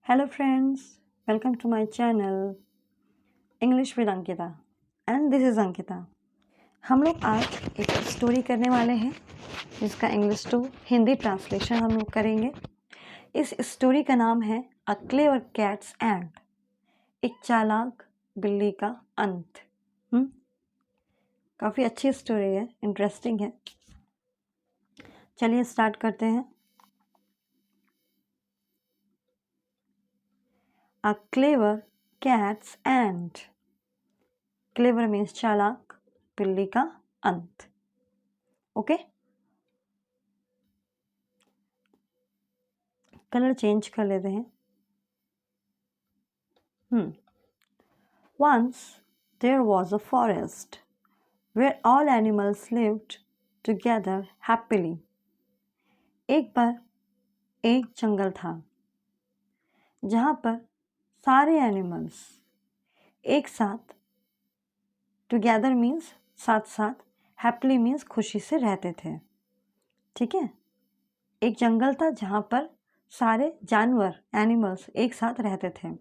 Hello friends, welcome to my channel English with Ankita and this is Ankita। हम लोग आज एक story करने वाले हैं जिसका इंग्लिश टू हिंदी ट्रांसलेशन हम लोग करेंगे। इस स्टोरी का नाम है अ क्लेवर कैट्स एंड, एक चालाक बिल्ली का अंत। काफ़ी अच्छी स्टोरी है, इंटरेस्टिंग है। चलिए स्टार्ट करते हैं। A clever cats and, clever means चालाक, बिल्ली का अंत। ओके, कलर चेंज कर लेते हैं। Once there was a forest where all animals lived together happily. एक बार एक जंगल था जहाँ पर सारे एनिमल्स एक साथ, टुगेदर मीन्स साथ साथ, हैप्पीली मीन्स खुशी से रहते थे। ठीक है, एक जंगल था जहाँ पर सारे जानवर, एनिमल्स एक साथ रहते थे।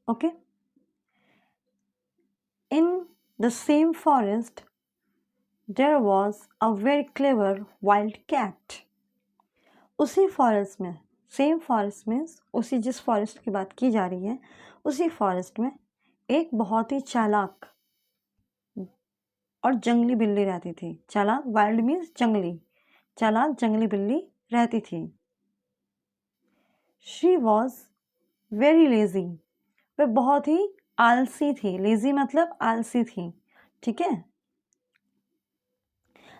Okay, in the same forest there was a very clever wild cat. उसी फॉरेस्ट में, सेम फॉरेस्ट मीन्स उसी जिस फॉरेस्ट की बात की जा रही है, उसी फॉरेस्ट में एक बहुत ही चालाक और जंगली बिल्ली रहती थी। चालाक, वाइल्ड मीन्स जंगली, चालाक जंगली बिल्ली रहती थी। शी वॉज वेरी लेजी, वह बहुत ही आलसी थी। लेजी मतलब आलसी थी। ठीक है,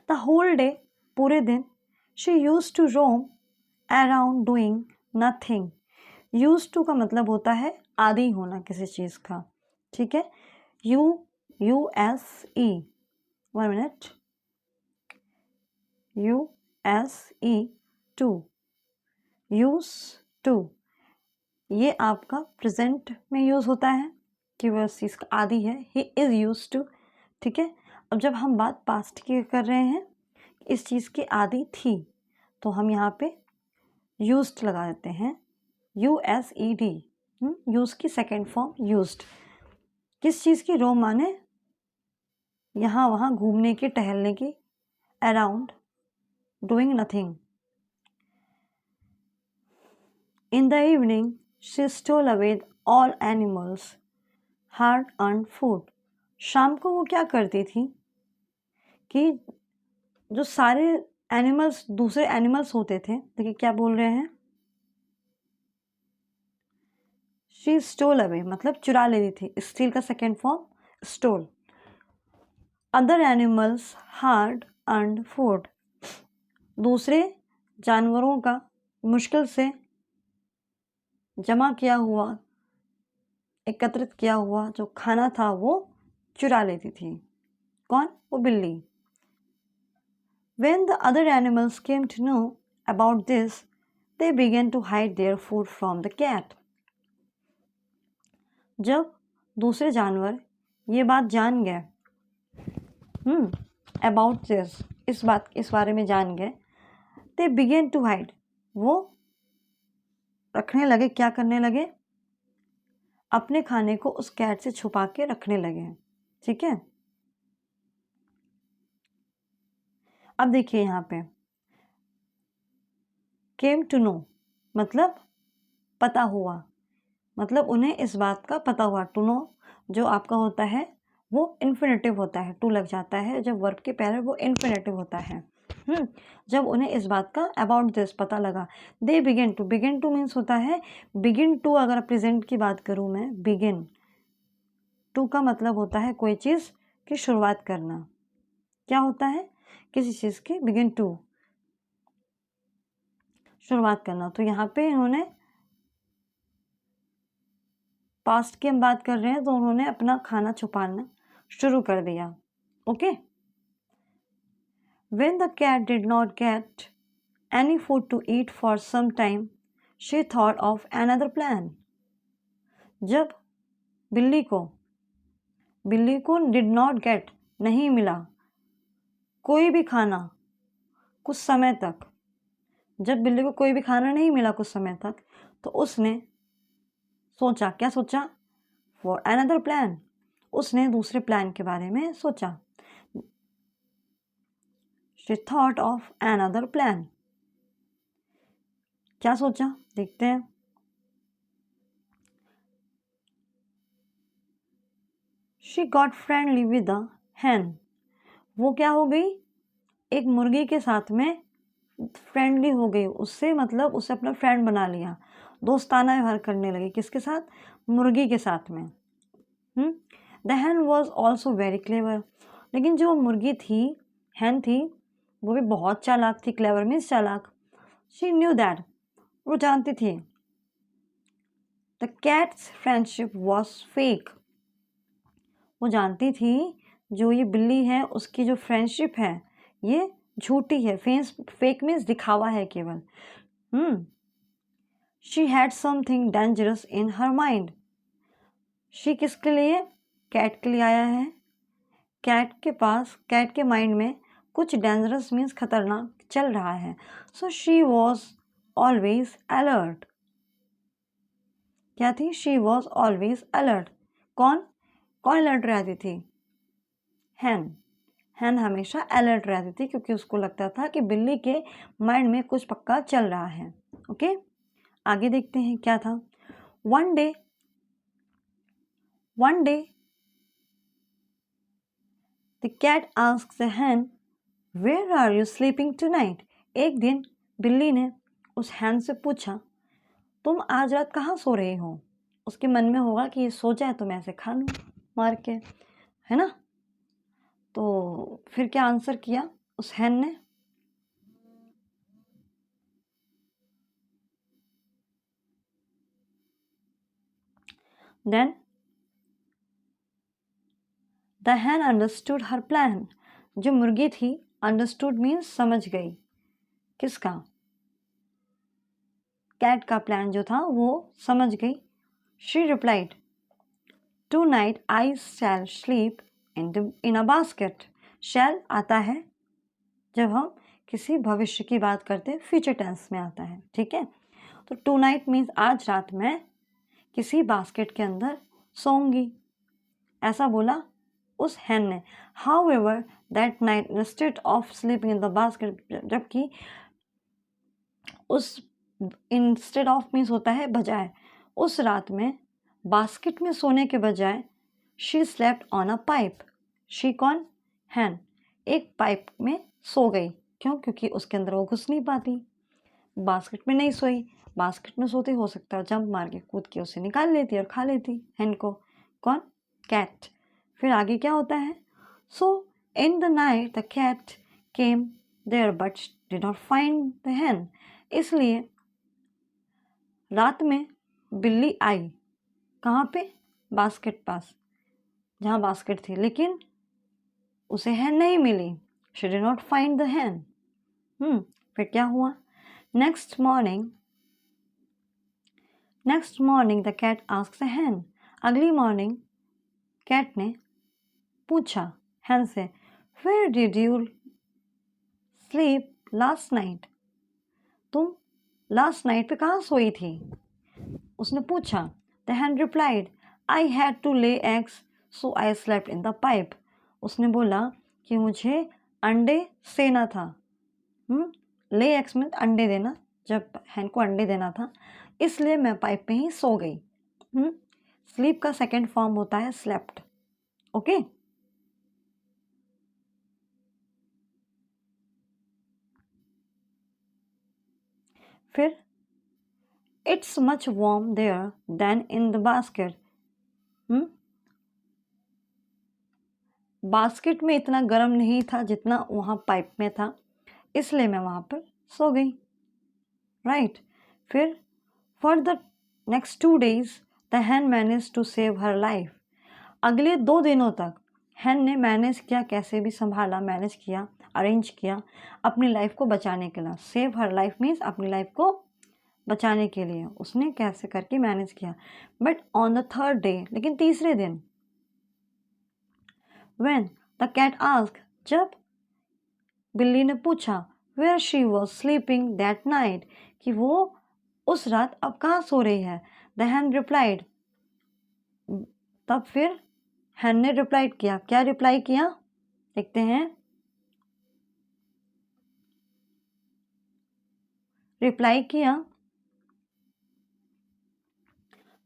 द होल डे, पूरे दिन, she use to roam around doing nothing. Use to का मतलब होता है आदी होना किसी चीज़ का। ठीक है, U-U-S-E, 1 minute, U-S-E, to, use to, ये आपका प्रेजेंट में यूज़ होता है कि वह उस चीज़ का आदी है। He is use to. ठीक है, अब जब हम बात पास्ट की कर रहे हैं, इस चीज़ की आदी थी, तो हम यहाँ पे यूज्ड लगा देते हैं, USED। यूज की सेकेंड फॉर्म यूज्ड। किस चीज़ की? रोम माने यहाँ वहाँ घूमने की, टहलने की। Around, doing nothing. In the evening she stole away all animals hard earn food. शाम को वो क्या करती थी कि जो सारे एनिमल्स, दूसरे एनिमल्स होते थे, देखिए क्या बोल रहे हैं, शी स्टोल अवे मतलब चुरा लेती थी। स्टील का second form stole. Other animals hard earn food, दूसरे जानवरों का मुश्किल से जमा किया हुआ, एकत्रित किया हुआ जो खाना था वो चुरा लेती थी। कौन? वो बिल्ली। When the other animals came to know about this, they began to hide their food from the cat. जब दूसरे जानवर ये बात जान गए, about this, इस बारे में जान गए, they began to hide, वो रखने लगे, क्या करने लगे? अपने खाने को उस कैट से छुपा के रखने लगे। ठीक है, अब देखिए यहाँ पे केम टू नो मतलब पता हुआ, मतलब उन्हें इस बात का पता हुआ। टू नो जो आपका होता है वो इन्फिनेटिव होता है, टू लग जाता है जब वर्ब के पहले, वो इन्फिनेटिव होता है। जब उन्हें इस बात का अबाउट दिस पता लगा, they begin to, begin to means होता है बिगिन टू। अगर प्रेजेंट की बात करूँ मैं, बिगिन टू का मतलब होता है कोई चीज़ की शुरुआत करना। क्या होता है? किसी चीज़ की बिगिन टू, शुरुआत करना। तो यहाँ पे इन्होंने पास्ट की हम बात कर रहे हैं, तो उन्होंने अपना खाना छुपाना शुरू कर दिया। Okay, When the cat did not get any food to eat for some time, she thought of another plan. जब बिल्ली को did not get, नहीं मिला कोई भी खाना कुछ समय तक, जब बिल्ली को कोई भी खाना नहीं मिला कुछ समय तक, तो उसने सोचा, क्या सोचा? फॉर अनदर प्लान, उसने दूसरे प्लान के बारे में सोचा। She thought of another plan. क्या सोचा, देखते हैं। She got friendly with a hen। वो क्या हो गई? एक मुर्गी के साथ में फ्रेंडली हो गई, उससे मतलब उसे अपना फ्रेंड बना लिया, दोस्ताना व्यवहार करने लगी। किसके साथ? मुर्गी के साथ में। The hen was also very clever. लेकिन जो मुर्गी थी, hen थी, वो भी बहुत चालाक थी। क्लेवर मीन्स चालाक। शी न्यू दैट, वो जानती थी। The cats friendship was fake. वो जानती थी जो ये बिल्ली है उसकी जो फ्रेंडशिप है ये झूठी है। फेक मीन्स दिखावा है केवल। She had something dangerous in her mind. She किसके लिए? कैट के लिए आया है। कैट के पास, कैट के माइंड में कुछ डेंजरस मीन्स खतरनाक चल रहा है। So she was always alert. क्या थी? She was always alert. कौन कौन अलर्ट रहती थी? hen। hen हमेशा अलर्ट रहती थी क्योंकि उसको लगता था कि बिल्ली के माइंड में कुछ पक्का चल रहा है। ओके, आगे देखते हैं क्या था। One day the cat asked the hen, where are you sleeping tonight. एक दिन बिल्ली ने उस hen से पूछा, तुम आज रात कहाँ सो रहे हो? उसके मन में होगा कि ये सो जाए तो मैं ऐसे खा लूँ मार के, है ना। तो फिर क्या आंसर किया उस hen ने? Then the hen understood her plan। जो मुर्गी थी, understood means समझ गई। किसका? कैट का प्लान जो था वो समझ गई। She replied, tonight I shall sleep in a basket। shall आता है जब हम किसी भविष्य की बात करते हैं, फ्यूचर टेंस में आता है, ठीक है। तो tonight means आज रात मैं किसी बास्केट के अंदर सोऊंगी, ऐसा बोला उस hen ने। However, that night instead of sleeping in the basket, जबकि उस instead of means होता है बजाय, उस रात में बास्केट में सोने के बजाय she slept on a pipe। she कौन? hen। एक पाइप में सो गई। क्यों? क्योंकि उसके अंदर वो घुस नहीं पाती। बास्केट में नहीं सोई, बास्केट में सोती हो सकता है जंप मार के कूद के उसे निकाल लेती और खा लेती hen को। कौन? कैट। फिर आगे क्या होता है? So in the night the cat came there but did not find the hen। इसलिए रात में बिल्ली आई, कहाँ पे? बास्केट पास, जहाँ बास्केट थी, लेकिन उसे hen नहीं मिली। She did not find the hen। फिर क्या हुआ? Next morning the cat asked the hen। अगली मॉर्निंग कैट ने पूछा hen से, where did you sleep last night. तुम लास्ट नाइट पे कहाँ सोई थी? उसने पूछा। The hen replied, I had to lay eggs so I slept in the pipe. उसने बोला कि मुझे अंडे सेना था। ले एग्स में अंडे देना, जब hen को अंडे देना था, इसलिए मैं पाइप में ही सो गई। स्लीप का सेकेंड फॉर्म होता है स्लेप्ट। ओके, फिर it's much warm there than in the basket. Basket में इतना गर्म नहीं था जितना वहाँ पाइप में था, इसलिए मैं वहाँ पर सो गई। राइट। फिर for the next 2 days the hen manage to save her life. अगले 2 दिनों तक hen ने मैनेज किया, कैसे भी संभाला, मैनेज किया, अरेंज किया अपनी लाइफ को बचाने के लिए। सेव हर लाइफ मीन्स अपनी लाइफ को बचाने के लिए उसने कैसे करके मैनेज किया। But on the 3rd day, लेकिन तीसरे दिन, व्हेन द कैट आस्क्ड, जब बिल्ली ने पूछा, where she was sleeping that night, कि वो उस रात अब कहाँ सो रही है। द हैन रिप्लाइड, तब फिर हैन ने रिप्लाई किया। क्या रिप्लाई किया देखते हैं। रिप्लाई किया,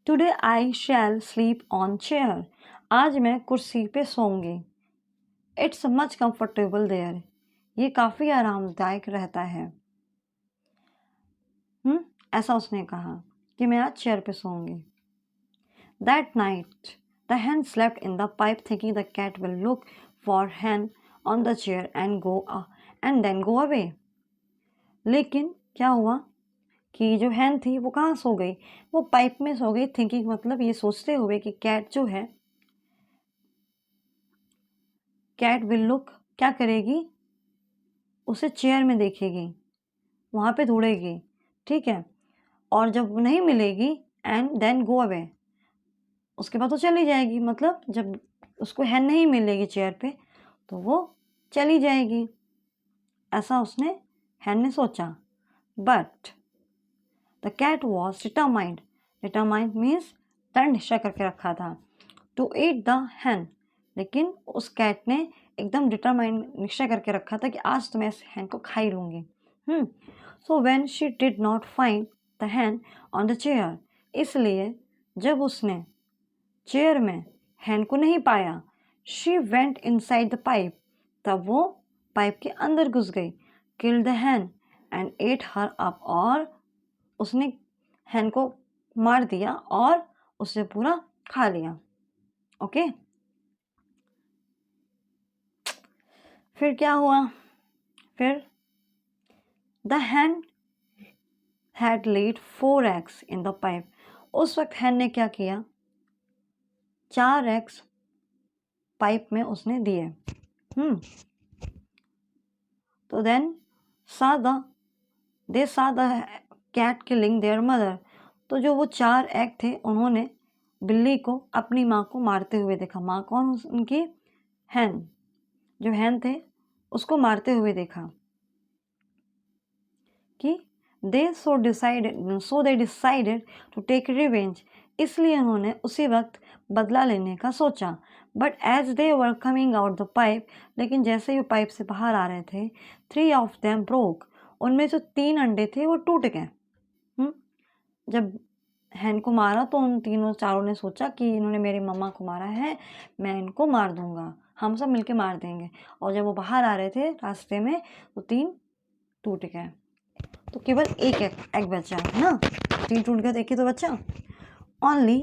today I shall sleep on chair, आज मैं कुर्सी पे सोऊंगी। इट्स मच कंफर्टेबल देयर, ये काफ़ी आरामदायक रहता है। ऐसा उसने कहा कि मैं आज चेयर पे सोऊंगी। That night the hen slept in the pipe thinking the cat will look for hen on the chair and then go away। लेकिन क्या हुआ कि जो hen थी वो कहाँ सो गई, वो पाइप में सो गई। थिंकिंग मतलब ये सोचते हुए कि कैट जो है, कैट विल लुक क्या करेगी, उसे चेयर में देखेगी, वहाँ पे ढूंढेगी, ठीक है, और जब नहीं मिलेगी एंड देन गो अवे, उसके बाद वो चली जाएगी। मतलब जब उसको हैन नहीं मिलेगी चेयर पे तो वो चली जाएगी, ऐसा उसने हैन ने सोचा। But the cat was determined, determined means दृढ़ निश्चय करके रखा था, टू ईट द हैन, लेकिन उस कैट ने एकदम डिटरमाइंड निश्चय करके रखा था कि आज तो मैं इस हैन को खा ही लूँगी। So when she did not find the Hahn on the chair, इसलिए जब उसने चेयर में हैन को नहीं पाया, she went inside the pipe, तब वो पाइप के अंदर घुस गई। Kill the Hahn and at her up, और उसने हैन को मार दिया और उसे पूरा खा लिया। ओके, फिर क्या हुआ, फिर the hen had laid 4 eggs in the pipe, उस वक्त हैन ने क्या किया, 4 eggs पाइप में उसने दिए। तो then they saw the cat killing their mother, तो जो वो 4 एग थे उन्होंने बिल्ली को अपनी माँ को मारते हुए देखा। माँ कौन, उनकी हैन, जो हैन थे उसको मारते हुए देखा। कि they decided to take revenge, इसलिए उन्होंने उसी वक्त बदला लेने का सोचा। But as they were coming out the pipe, लेकिन जैसे ही पाइप से बाहर आ रहे थे, 3 of them broke, उनमें जो 3 अंडे थे वो टूट गए। जब हैन को मारा तो उन तीनों चारों ने सोचा कि इन्होंने मेरी मम्मा को मारा है, मैं इनको मार दूंगा, हम सब मिलके मार देंगे। और जब वो बाहर आ रहे थे रास्ते में तो 3 टूट गए, तो केवल एक एग बचा है ना, 3 टूट गए तो एक ही तो बचा। ओनली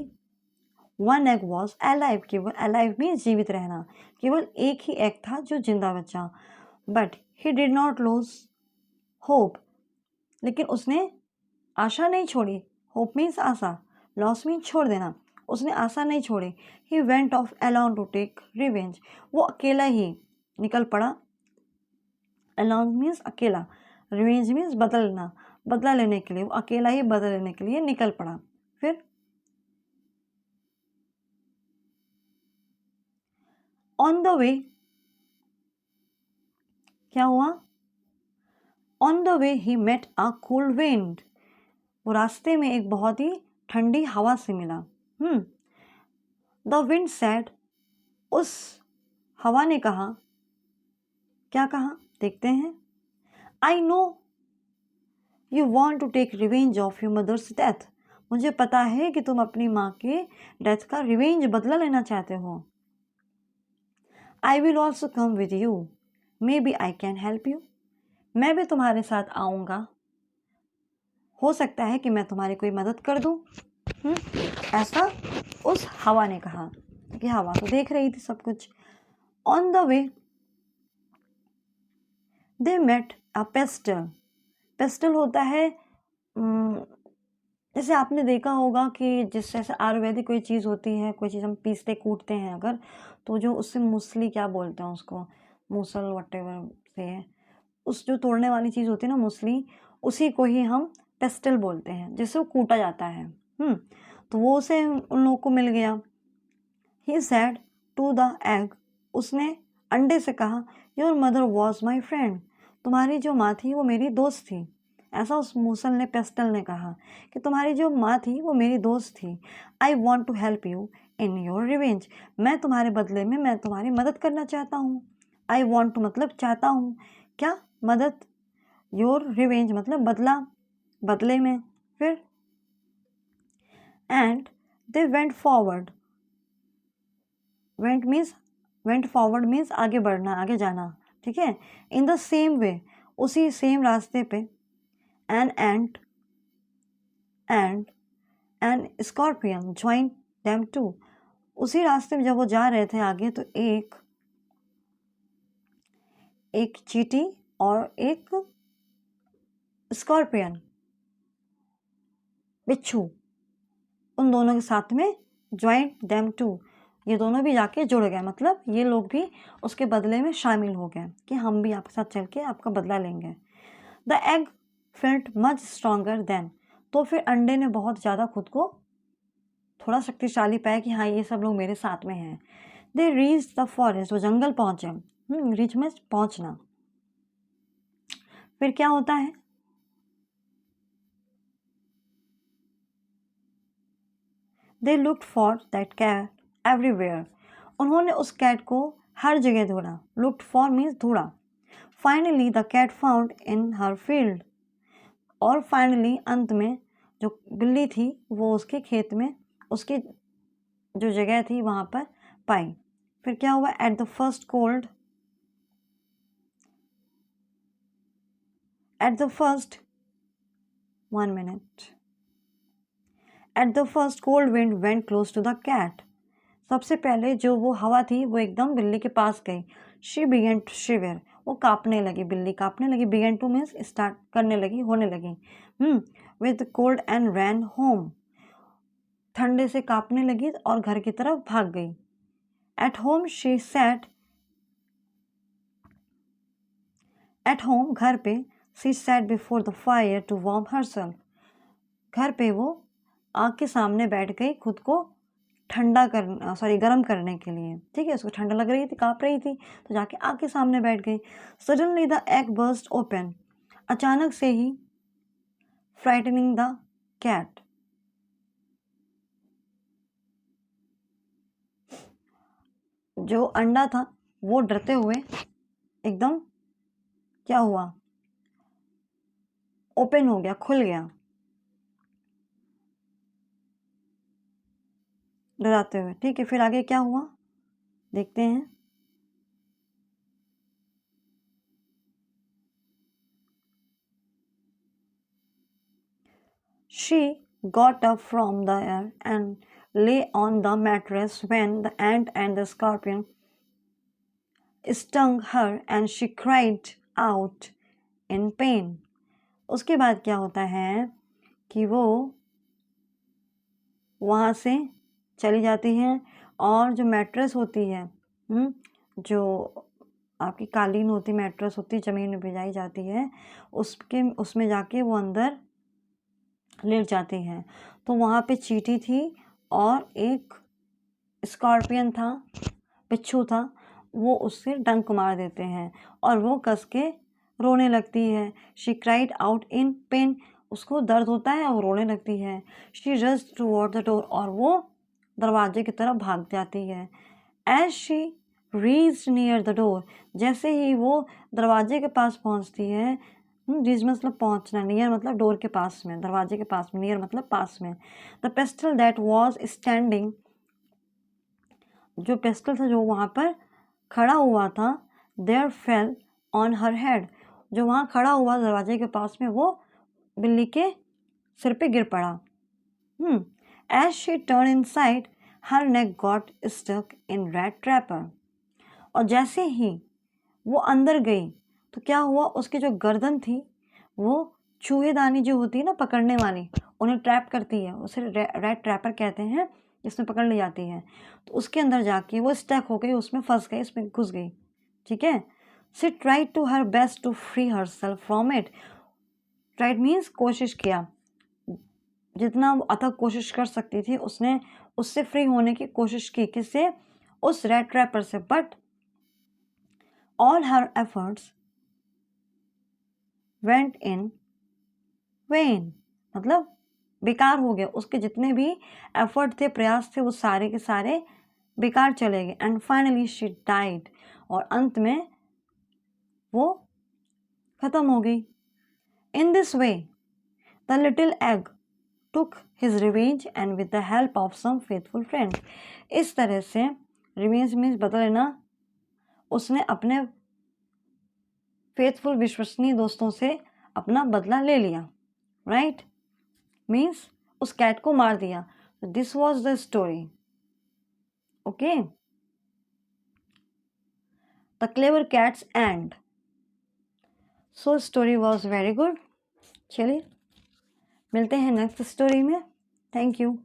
1 egg वॉज अलाइव, केवल अलाइव मीन्स जीवित रहना, केवल एक ही एग था जो जिंदा बचा। But he did not lose hope, लेकिन उसने आशा नहीं छोड़ी। होप मीन्स आशा, लॉस मीन्स छोड़ देना, उसने आशा नहीं छोड़ी। He went off alone to take revenge, वो अकेला ही निकल पड़ा। अलोन मीन्स अकेला, रिवेंज मीन्स बदलना, बदला लेने के लिए, वो अकेला ही बदला लेने के लिए निकल पड़ा। फिर ऑन द वे क्या हुआ, on the way he met a cool wind, वो रास्ते में एक बहुत ही ठंडी हवा से मिला। द विंड सेड, उस हवा ने कहा, क्या कहा देखते हैं। I know you want to take revenge of your mother's death, मुझे पता है कि तुम अपनी माँ के डेथ का रिवेंज बदला लेना चाहते हो। I will also come with you, maybe I can help you, मैं भी तुम्हारे साथ आऊँगा, हो सकता है कि मैं तुम्हारी कोई मदद कर दूँ। ऐसा उस हवा ने कहा, कि हवा तो देख रही थी सब कुछ। On the way they met a pestle, pestle होता है जैसे आपने देखा होगा कि जिस जैसे आयुर्वेदिक कोई चीज़ होती है, कोई चीज़ हम पीसते कूटते हैं अगर, तो जो उससे मूसली क्या बोलते हैं उसको, मूसल वटेवर से है, उस जो तोड़ने वाली चीज़ होती है ना मूसली, उसी को ही हम पेस्टल बोलते हैं, जिससे वो कूटा जाता है। तो वो उसे उन लोगों को मिल गया। ही सैड टू द एग, उसने अंडे से कहा, your mother was my friend, तुम्हारी जो माँ थी वो मेरी दोस्त थी। ऐसा उस मूसल ने, पेस्टल ने कहा कि तुम्हारी जो माँ थी वो मेरी दोस्त थी। I want to help you in your revenge, मैं तुम्हारे बदले में मैं तुम्हारी मदद करना चाहता हूँ। आई वॉन्ट टू मतलब चाहता हूँ, क्या? मदद। योर रिवेंज मतलब बदला, बदले में। फिर and they went forward, went forward means आगे बढ़ना, आगे जाना, ठीक है। इन द सेम वे, उसी सेम रास्ते पे। An and an scorpion join them too, उसी रास्ते में जब वो जा रहे थे आगे तो एक चींटी और एक स्कॉर्पियन, बिच्छू, उन दोनों के साथ में ज्वाइन देम टू, ये दोनों भी जाके जुड़ गए, मतलब ये लोग भी उसके बदले में शामिल हो गए कि हम भी आपके साथ चल के आपका बदला लेंगे। The egg felt much stronger than, तो फिर अंडे ने बहुत ज़्यादा खुद को थोड़ा शक्तिशाली पाया कि हाँ ये सब लोग मेरे साथ में हैं। दे रीच द फॉरेस्ट, वो जंगल पहुंचे। रीच में पहुंचना। फिर क्या होता है? They looked for that cat everywhere, उन्होंने उस कैट को हर जगह ढूंढा। लुक्ड फॉर मीन्स ढूंढा। Finally the cat found in her field, और फाइनली अंत में जो बिल्ली थी वो उसके खेत में, उसकी जो जगह थी वहाँ पर पाई। फिर क्या हुआ? At the first cold, at the first 1 minute, at the first cold wind went close to the cat, सबसे पहले जो वो हवा थी वो एकदम बिल्ली के पास गई। शी बिगेन टू शिवर, वो कांपने लगी, बिल्ली कांपने लगी। बिगेन टू मीन्स स्टार्ट करने लगी, होने लगी। With cold and ran home, ठंडे से कांपने लगी और घर की तरफ भाग गई। At home she sat, at home घर पे, she sat before the fire to warm herself, घर पे वो आग के सामने बैठ गई खुद को ठंडा कर गर्म करने के लिए, ठीक है। उसको ठंडा लग रही थी, काँप रही थी, तो जाके आग के सामने बैठ गई। Suddenly the egg burst open, अचानक से ही, फ्राइटनिंग द कैट, जो अंडा था वो डरते हुए एकदम क्या हुआ? ओपन हो गया, खुल गया, डराते हुए, ठीक है। फिर आगे क्या हुआ देखते हैं। She got up from there and lay on the mattress when the ant and the scorpion stung her and she cried out in pain. उसके बाद क्या होता है कि वो वहाँ से चली जाती है और जो मैट्रेस होती है, जो आपकी कालीन होती, मैट्रेस होती, ज़मीन में बिछाई जाती है, उसमें जाके वो अंदर लेट जाती हैं। तो वहाँ पे चींटी थी और एक स्कॉर्पियन था, बिच्छू था, वो उससे डंक मार देते हैं और वो कस के रोने लगती है। She cried out in pain, उसको दर्द होता है और रोने लगती है। She rushed toward the door, और वो दरवाजे की तरफ भाग जाती है। As she reached near the door, जैसे ही वो दरवाजे के पास पहुंचती है, रीच मतलब पहुंचना, नियर मतलब डोर के पास में, दरवाजे के पास में, नियर मतलब पास में। The pestle that was standing, जो पेस्टल था जो वहाँ पर खड़ा हुआ था, there fell on her head, जो वहाँ खड़ा हुआ दरवाजे के पास में वो बिल्ली के सिर पे गिर पड़ा। As she turn inside her neck got stuck in rat trapper, और जैसे ही वो अंदर गई तो क्या हुआ, उसकी जो गर्दन थी वो चूहेदानी जो होती है ना पकड़ने वाली, उन्हें ट्रैप करती है, उसे रैट ट्रैपर कहते हैं, जिसमें पकड़ ली जाती है। तो उसके अंदर जाके वो स्टक हो गई, उसमें फंस गई, उसमें घुस गई, ठीक है। She tried to her best to free herself from it, tried means कोशिश किया, जितना अथक कोशिश कर सकती थी उसने उससे फ्री होने की कोशिश की, किससे? उस रैट ट्रैपर से। But all her efforts went in when, मतलब बेकार हो गया, उसके जितने भी एफर्ट थे, प्रयास थे, वो सारे के सारे बेकार चले गए। एंड फाइनली शी डाइड, और अंत में वो खत्म हो गई। In this way the little egg took his revenge and with the help of some faithful friends, इस तरह से revenge मीन्स बदला लेना, उसने अपने फेथफुल विश्वसनीय दोस्तों से अपना बदला ले लिया। राइट, मीन्स उस कैट को मार दिया। This was the story. Okay, the clever cats and. So story was very good. चलिए मिलते हैं नेक्स्ट स्टोरी में। Thank you.